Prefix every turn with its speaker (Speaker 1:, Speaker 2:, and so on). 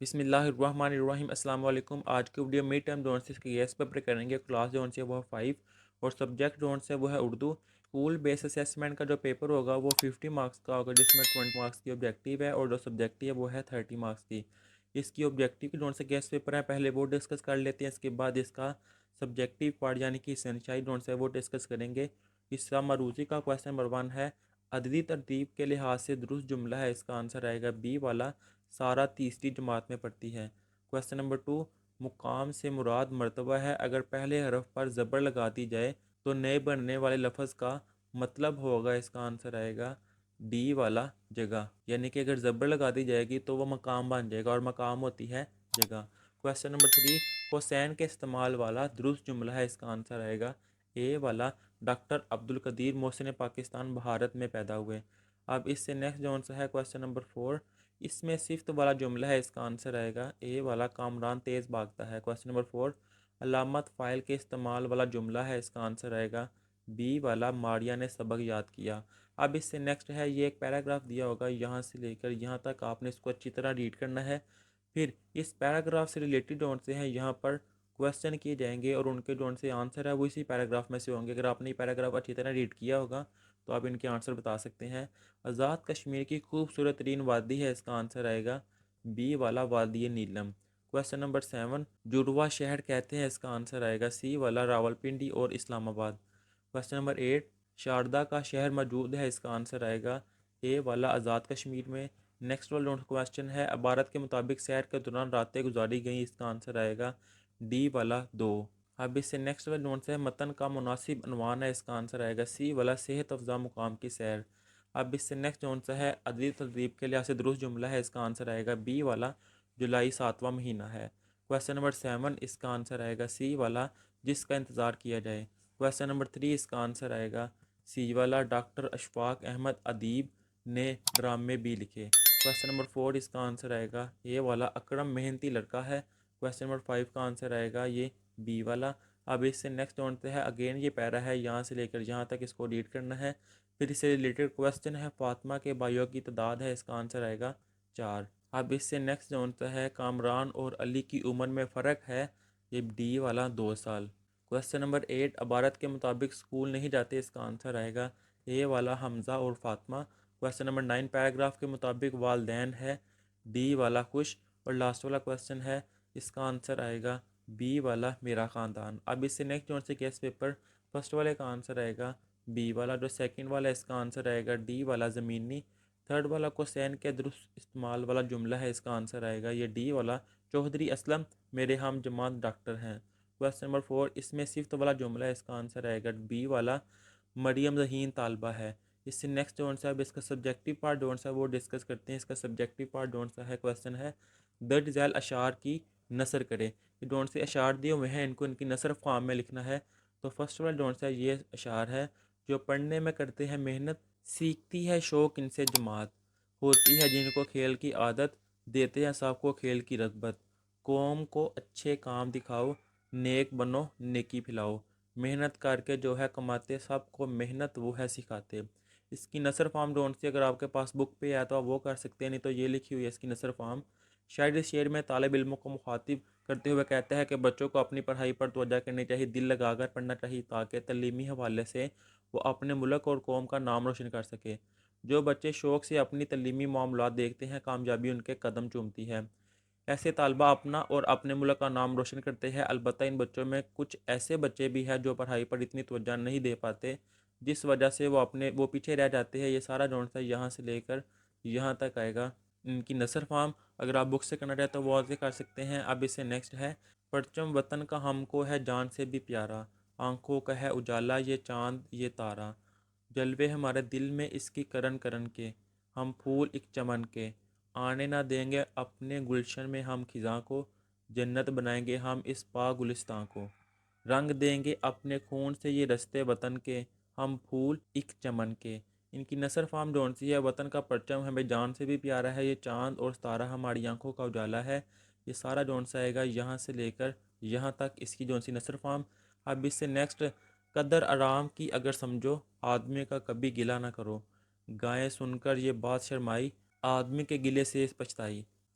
Speaker 1: بسم اللہ الرحمن الرحیم۔ السلام علیکم۔ آج کی ویڈیو مڈ ٹرم جون سے اس کی گیس پیپر کریں گے۔ کلاس جون سے وہ 5 اور سبجیکٹ جون سے وہ ہے اردو۔ اسکول بیس اسیسمنٹ کا جو پیپر ہوگا وہ 50 مارکس کا ہوگا، جس میں 20 مارکس کی آبجیکٹیو ہے اور جو سبجیکٹیو ہے وہ ہے 30 مارکس کی۔ اس کی آبجیکٹیو کی جون سے گیس پیپر ہے، پہلے وہ ڈسکس کر لیتے ہیں، اس کے بعد اس کا سبجیکٹیو پارٹ یعنی کہ سنشائی جون سے وہ ڈسکس کریں گے۔ حصہ مروزی کا کویسچن نمبر 1 ہے، عددی ترتیب کے لحاظ سے درست جملہ ہے، اس کا آنسر آئے گا بی والا، سارا تیسری جماعت میں پڑھتی ہے۔ کویسچن نمبر 2، مقام سے مراد مرتبہ ہے، اگر پہلے حرف پر زبر لگا دی جائے تو نئے بننے والے لفظ کا مطلب ہوگا، اس کا آنسر آئے گا ڈی والا، جگہ، یعنی کہ اگر زبر لگا دی جائے گی تو وہ مقام بن جائے گا، اور مقام ہوتی ہے جگہ۔ کویسچن نمبر 3، کوسین کے استعمال والا درست جملہ ہے، اس کا آنسر آئے گا اے والا، ڈاکٹر عبدالقدیر محسن پاکستان بھارت میں پیدا ہوئے۔ اب اس سے نیکسٹ جون سا ہے کویسچن نمبر 4، اس میں صفت والا جملہ ہے، اس کا آنسر آئے گا اے والا، کامران تیز بھاگتا ہے۔ کویسچن نمبر 4، علامت فائل کے استعمال والا جملہ ہے، اس کا آنسر آئے گا بی والا، ماریا نے سبق یاد کیا۔ اب اس سے نیکسٹ ہے، یہ ایک پیراگراف دیا ہوگا، یہاں سے لے کر یہاں تک آپ نے اس کو اچھی طرح ریڈ کرنا ہے، پھر اس پیراگراف سے ریلیٹڈ جون سے ہیں یہاں پر کویسچن کیے جائیں گے، اور ان کے جون سے آنسر ہے وہ اسی پیراگراف میں سے ہوں گے۔ اگر آپ نے یہ پیراگراف اچھی طرح ریڈ کیا ہوگا تو آپ ان کے آنسر بتا سکتے ہیں۔ آزاد کشمیر کی خوبصورت ترین وادی ہے، اس کا آنسر آئے گا بی والا، وادی نیلم۔ کویسچن نمبر 7، جڑواں شہر کہتے ہیں، اس کا آنسر آئے گا سی والا، راولپنڈی اور اسلام آباد۔ کویسچن نمبر 8، شاردا کا شہر موجود ہے، اس کا آنسر آئے گا اے والا، آزاد کشمیر میں۔ نیکسٹ والا کویسچن ہے، عبارت کے مطابق سیر کے دوران راتیں گزاری گئیں، اس کا آنسر آئے گا ڈی والا، 2۔ اب اس سے نیکسٹ والا نوٹ ہے، متن کا مناسب عنوان ہے، اس کا آنسر آئے گا سی والا، صحت افزا مقام کی سیر۔ اب اس سے نیکسٹ جون سا ہے، عددی ترتیب کے لحاظ سے درست جملہ ہے، اس کا آنسر آئے گا بی والا، جولائی 7واں مہینہ ہے۔ کویسچن نمبر 7، اس کا آنسر آئے گا سی والا، جس کا انتظار کیا جائے۔ کویسچن نمبر 3، اس کا آنسر آئے گا سی والا، ڈاکٹر اشفاق احمد ادیب نے ڈرامے بھی لکھے۔ کویسچن نمبر 4، اس کا آنسر آئے گا اے والا، اکرم محنتی لڑکا ہے۔ کویسچن نمبر 5 کا آنسر آئے گا یہ بی والا۔ اب اس سے نیکسٹ جونتے ہے، اگین یہ پیرا ہے، یہاں سے لے کر یہاں تک اس کو ریڈ کرنا ہے، پھر اس سے ریلیٹڈ کویسچن ہے، فاطمہ کے بھائیوں کی تعداد ہے، اس کا آنسر آئے گا 4۔ اب اس سے نیکسٹ جونتا ہے، کامران اور علی کی عمر میں فرق ہے، یہ ڈی والا، 2 سال۔ کویسچن نمبر 8، عبارت کے مطابق اسکول نہیں جاتے، اس کا آنسر آئے گا اے والا، حمزہ اور فاطمہ۔ کویسچن نمبر 9، پیراگراف کے مطابق والدین ہے، ڈی والا، خوش۔ اور لاسٹ والا کویسچن ہے، اس کا آنسر آئے گا بی والا، میرا خاندان۔ اب اس سے نیکسٹ جون سے کیس پیپر، فرسٹ والے کا آنسر آئے گا بی والا، جو سیکنڈ والا اس کا آنسر آئے گا ڈی والا، زمینی۔ تھرڈ والا کوسین کے درست استعمال والا جملہ ہے، اس کا آنسر آئے گا یہ ڈی والا، چودھری اسلم میرے ہم جماعت ڈاکٹر ہیں۔ کویسچن نمبر 4، اس میں صفت والا جملہ ہے، اس کا آنسر آئے گا بی والا، مریم ذہین طالبہ ہے۔ اس سے نیکسٹ جون سا، اب اس کا سبجیکٹیو پارٹ جون سا وہ ڈسکس کرتے ہیں۔ اس کا سبجیکٹیو پارٹ جون سا ہے، کویسچن ہے، درج ذیل اشعار کی نثر کرے۔ یہ جون سے اشعار دیے ہوئے ہیں، ان کو ان کی نثر فارم میں لکھنا ہے۔ تو فرسٹ والا جون سا یہ اشعار ہے، جو پڑھنے میں کرتے ہیں محنت، سیکھتی ہے شوق ان سے جماعت، ہوتی ہے جن کو کھیل کی عادت، دیتے ہیں سب کو کھیل کی رغبت، قوم کو اچھے کام دکھاؤ، نیک بنو نیکی پھیلاؤ، محنت کر کے جو ہے کماتے، سب کو محنت وہ ہے سکھاتے۔ اس کی نثر فارم جون سی اگر آپ کے پاس بک پہ ہے تو آپ وہ کر سکتے ہیں، نہیں تو یہ لکھی ہوئی ہے اس کی نثر فارم۔ شاعر اس شعر میں طالب علموں کو مخاطب کرتے ہوئے کہتا ہے کہ بچوں کو اپنی پڑھائی پر توجہ کرنی چاہیے، دل لگا کر پڑھنا چاہیے، تاکہ تعلیمی حوالے سے وہ اپنے ملک اور قوم کا نام روشن کر سکے۔ جو بچے شوق سے اپنی تعلیمی معاملات دیکھتے ہیں، کامیابی ان کے قدم چومتی ہے۔ ایسے طالبہ اپنا اور اپنے ملک کا نام روشن کرتے ہیں۔ البتہ ان بچوں میں کچھ ایسے بچے بھی ہیں جو پڑھائی پر اتنی توجہ نہیں دے پاتے، جس وجہ سے وہ پیچھے رہ جاتے ہیں۔ یہ سارا جون سا یہاں سے لے کر یہاں تک آئے گا۔ ان کی نثر فارم اگر آپ بک سے کرنا چاہیں تو وہ واضح کر سکتے ہیں۔ اب اس سے نیکسٹ ہے، پرچم وطن کا ہم کو ہے جان سے بھی پیارا، آنکھوں کا ہے اجالا یہ چاند یہ تارا، جلوے ہمارے دل میں اس کی کرن کرن کے، ہم پھول ایک چمن کے، آنے نہ دیں گے اپنے گلشن میں ہم خزاں کو، جنت بنائیں گے ہم اس پاک گلستان کو، رنگ دیں گے اپنے خون سے یہ رستے وطن کے، ہم پھول ایک چمن کے۔ ان کی نثر فارم جون سی ہے، وطن کا پرچم ہمیں جان سے بھی پیارا ہے، یہ چاند اور ستارہ ہماری آنکھوں کا اجالا ہے۔ یہ سارا جون سا آئے گا یہاں سے لے کر یہاں تک اس کی جون سی نثر فارم۔ اب اس سے نیکسٹ، قدر آرام کی اگر سمجھو، آدمی کا کبھی گلہ نہ کرو، گائیں سن کر یہ بات شرمائی، آدمی کے گلے سے پچھتائی،